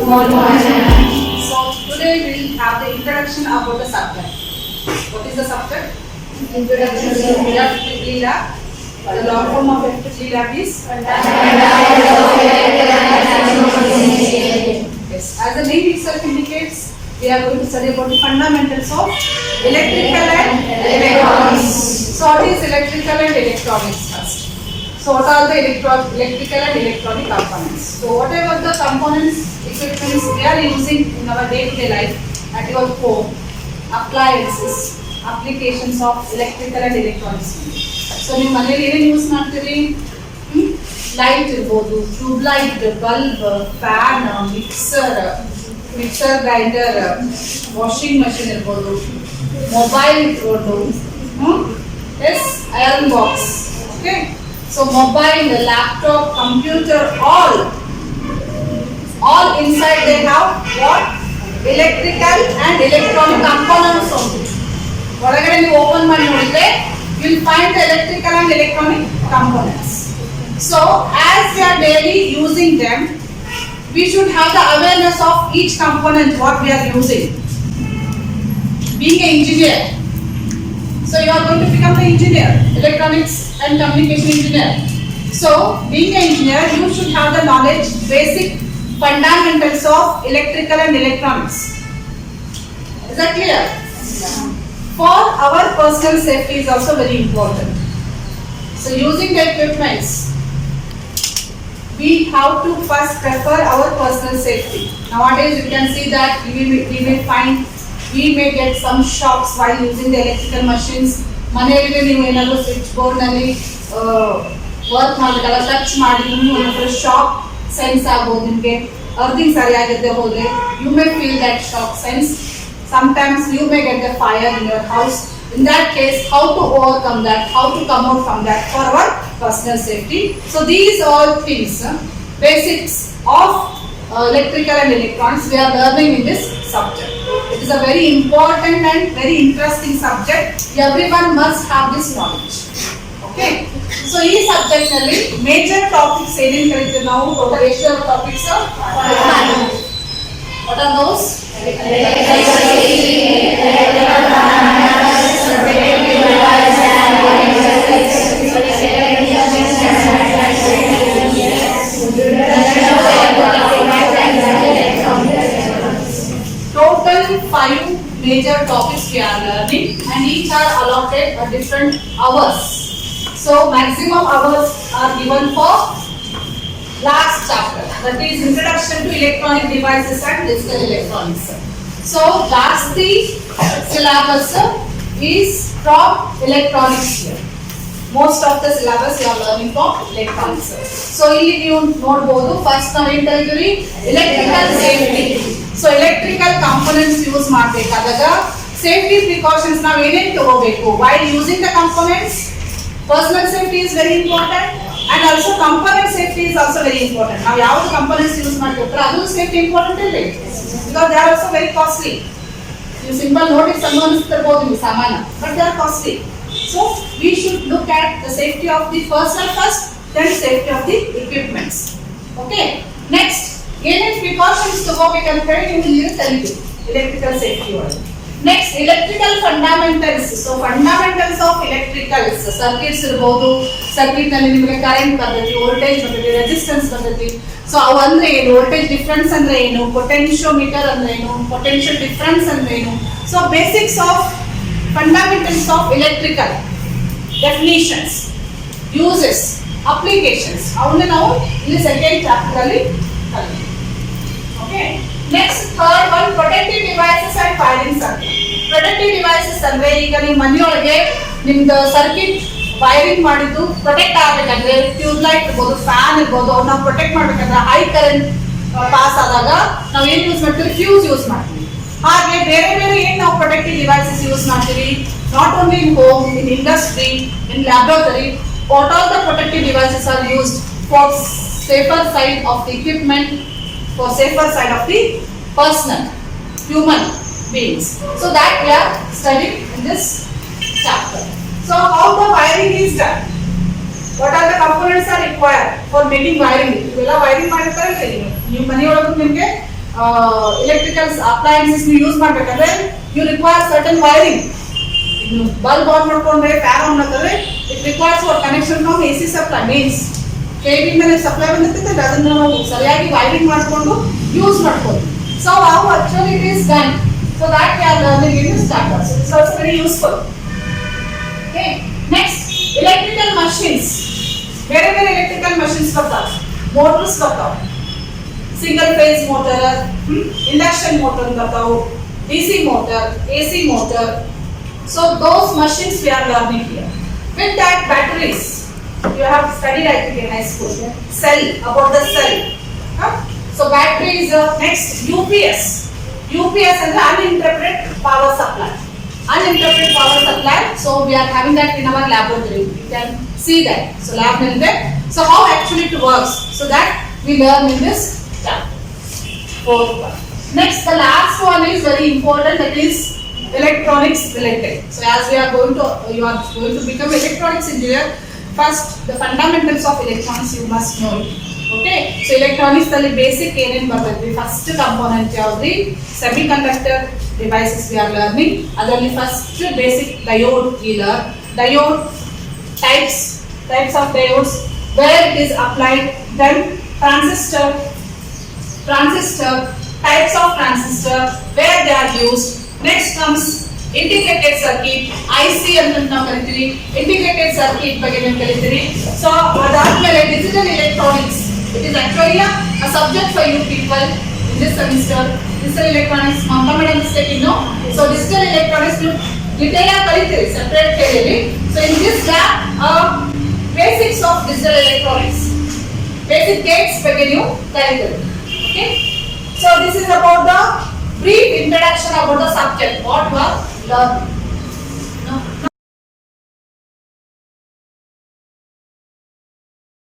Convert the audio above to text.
So today we will have the introduction about the subject. What is the subject? Introduction to Leela. The long form of Leela is. Yes. As the name itself indicates, we are going to study about the fundamentals of electrical and electronics. So what is electrical and electronics first? So what are the electrical and electronic components? So whatever the components, equipments we are using in our day-to-day life at your home, appliances, applications of electrical and electronics. So ನೀವು ಮನೆಯಲ್ಲಿ ಏನೇನು use ಮಾಡ್ತೀರಿ? Light ಇರ್ಬೋದು, tube light, bulb, fan, mixer grinder, washing machine ಇರ್ಬೋದು, mobile ಇರ್ಬೋದು, iron box. Okay, so mobile, laptop, computer, all inside they have what? Electrical and electronic components only. Whatever you open my notebook, you will find the electrical and electronic components. So as we are daily using them, we should have the awareness of each component what we are using. Being an engineer, so you are going to become an engineer, electronics and communication engineer. So being an engineer, you should have the knowledge, basic fundamentals of electrical and electronics. Is that clear? For our personal safety is also very important. So using the equipments, we have to first prefer our personal safety. Nowadays you can see that we may get some shocks while using the electrical machines. ಮನೆಯಲ್ಲಿ ನೀವು ಏನಾದರೂ switch ಬೋರ್ಡ್ನಲ್ಲಿ work ಮಾಡಬೇಕಲ್ಲ, touch ಮಾಡಿ ನಿಮ್ಗೆ shock sense ಆಗ್ಬೋದು. ನಿಮಗೆ earthing ಸರಿಯಾಗಿದ್ದೆ ಹೋದರೆ you may feel that shock sense. Sometimes you may get a fire in your house. In that case, how to overcome that, how to come out from that for our personal safety. So these all things, basics of electrical and electronics we are learning in this subject. It is a very important and very interesting subject. Everyone must have this knowledge. Okay. So this subject nalli major topics ಏನು ಕರೀತೀವಿ ನಾವು? Major topics are what are those? Total 5 major topics we are learning, and each are allotted a different hours. So maximum hours are given for last chapter, that is introduction to electronic devices and digital electronics. So last the syllabus is from electronics here. Most of the syllabus you are learning from electronics. So ಇಲ್ಲಿ ನೀವು ನೋಡಬಹುದು, first ನಾವು ಏನು ಕಲಿತೀವಿ? electrical safety. So electrical components use ಮಾಡಬೇಕಾದಾಗ safety precautions ನಾವು ಏನೇನು ತಗೋಬೇಕು while using the components? Personal safety is very important, and also component safety is also very important. Now ಯಾವ components ಯೂಸ್ ಮಾಡ್ತಿರ್ತಾರೆ ಅದು ಸೇಫ್ಟಿ ಇಂಪಾರ್ಟೆಂಟ್ ಇದೆ, because they are also very costly. You simple notice ಅನ್ಸ್ತಿರ್ಬೋದು ನೀವು ಸಾಮಾನ್ಯ, but they are costly. So we should look at the safety of the person first, then safety of the equipments. Okay. Next, ಏನೇನು precautions ತಗೋಬೇಕಂತ ಹೇಳಿ ನೀವು ಕಲಿತೀವಿ electrical safety ಒಳಗೆ. Next, electrical fundamentals. So fundamentals of electricals, circuits ಇರಬಹುದು. Circuit ನಲ್ಲಿ ನಿಮಗೆ current ಬರ್ತೈತಿ, voltage ಬರ್ತೈತಿ, ರೆಸಿಸ್ಟೆನ್ಸ್ ಬರ್ತೈತಿ. ಸೊ ಅವು ಅಂದ್ರೆ ಏನು, ವೋಲ್ಟೇಜ್ ಡಿಫರೆನ್ಸ್ ಅಂದ್ರೆ ಏನು, ಪೊಟೆನ್ಶಿಯೋಮೀಟರ್ ಅಂದ್ರೆ ಏನು, ಪೊಟೆನ್ಶಿಯಲ್ ಡಿಫರೆನ್ಸ್ ಅಂದ್ರೆ ಏನು. So basics of fundamentals of electrical, definitions, uses, applications, ಅವನ್ನ ನಾವು ಇಲ್ಲಿ ಸೆಕೆಂಡ್ ಚಾಪ್ಟರ್ ಅಲ್ಲಿ ಕಲಿತೀವಿ. Okay. Next third one, protective devices and firing circuit. Protective devices ಅಂದ್ರೆ ಈಗ ನಿಮ್ಮ ಮನೆಯೊಳಗೆ ನಿಮ್ದು ಸರ್ಕ್ಯೂಟ್ ವೈರಿಂಗ್ ಮಾಡಿದ್ದು ಪ್ರೊಟೆಕ್ಟ್ ಆಗಬೇಕಂದ್ರೆ ಟ್ಯೂಬ್ ಲೈಟ್ ಇರ್ಬೋದು, ಫ್ಯಾನ್ ಇರ್ಬೋದು, ಅವ್ನ ನಾವು ಪ್ರೊಟೆಕ್ಟ್ ಮಾಡ್ಬೇಕಂದ್ರೆ ಹೈ ಕರೆಂಟ್ ಪಾಸ್ ಆದಾಗ ನಾವು ಏನು ಯೂಸ್ ಮಾಡ್ತೀವಿ? ಫ್ಯೂಸ್ ಯೂಸ್ ಮಾಡ್ತೀವಿ. ಹಾಗೆ ಬೇರೆ ಬೇರೆ ಏನು ನಾವು ಪ್ರೊಟೆಕ್ಟಿವ್ ಡಿವೈಸಸ್ ಯೂಸ್ ಮಾಡ್ತೀವಿ? Not only in home, in industry, in laboratory, what all the protective devices are used for safer side of the equipment, for safer side of the personal human beings. So that we are studying in this chapter. So how the wiring is done? What are the components are required for making wiring? ಇವೆಲ್ಲ wiring ಮಾಡಿರ್ತಾರೆ. ನೀವು ಮನೆಯೊಳಗೆ ನಿಮಗೆ electrical appliances use ಮಾಡಬೇಕಾದ್ರೆ you require certain wiring. Bulb on ಮಾಡ್ಕೊಂಡ್ರೆ fan on ಮಾಡ್ಕೊಂಡ್ರೆ it requires for connection from AC supply means KV ಮೇಲೆ supply ಬಂದಿರುತ್ತೆ ಅದನ್ನ ನಾವು ಸರಿಯಾಗಿ wiring ಮಾಡಿಕೊಂಡು use ಮಾಡ್ಕೊಳ್ಳಿ. So how actually it is done, so that we are learning in this chapter. So it's also very useful. Okay, next electrical machines. ಬೇರೆ ಬೇರೆ electrical machines ಬರ್ತಾವೆ, motors ಬರ್ತಾವೆ, single phase motor, induction motor ಬರ್ತಾವೆ, DC motor, AC motor. So those machines we are learning here. With that batteries, you have studied I think in high school. Cell, about the cell. So battery is next UPS. UPS is uninterrupted power supply. Uninterrupted power supply. So we are having that in our laboratory. You can see that. So lab will be. So how actually it works? So that we learn in this chapter. Fourth one. Next, the last one is very important. That is electronics related. So as we are going to, you are going to become electronics engineer. First, the fundamentals of electronics you must know. Okay. So electronics ಅಲ್ಲಿ basic ಏನೇನು ಬರ್ತೈತಿ, first component ಯಾವ್ದ್ರಿ, semiconductor devices we are learning. ಅದರಲ್ಲಿ first basic diode healer, diode types of diodes, where it is applied, then transistor, types of transistor, where they are used. Next comes integrated circuit, IC ಅಂತ ನಾವು ಕರಿತೀವಿ, integrated circuit ಬಗ್ಗೆ ನೀವು ಕಲಿತೀರಿ. So ಅದಾದ್ಮೇಲೆ digital electronics, it is actually a subject for you people in this semester. Digital electronics ಮಾತಾಡೋ mistake ಇನ್ನು. So digital electronics ನೀವು detail ಆಗಿ ಕಲಿತೀರಿ separate ಕೇಳಿರಿ. So in this lab basics of digital electronics, basic gates ಬಗ್ಗೆ ನೀವು ಕಲಿತೀರಿ. Okay, so this is about the brief introduction about the subject what we are learning.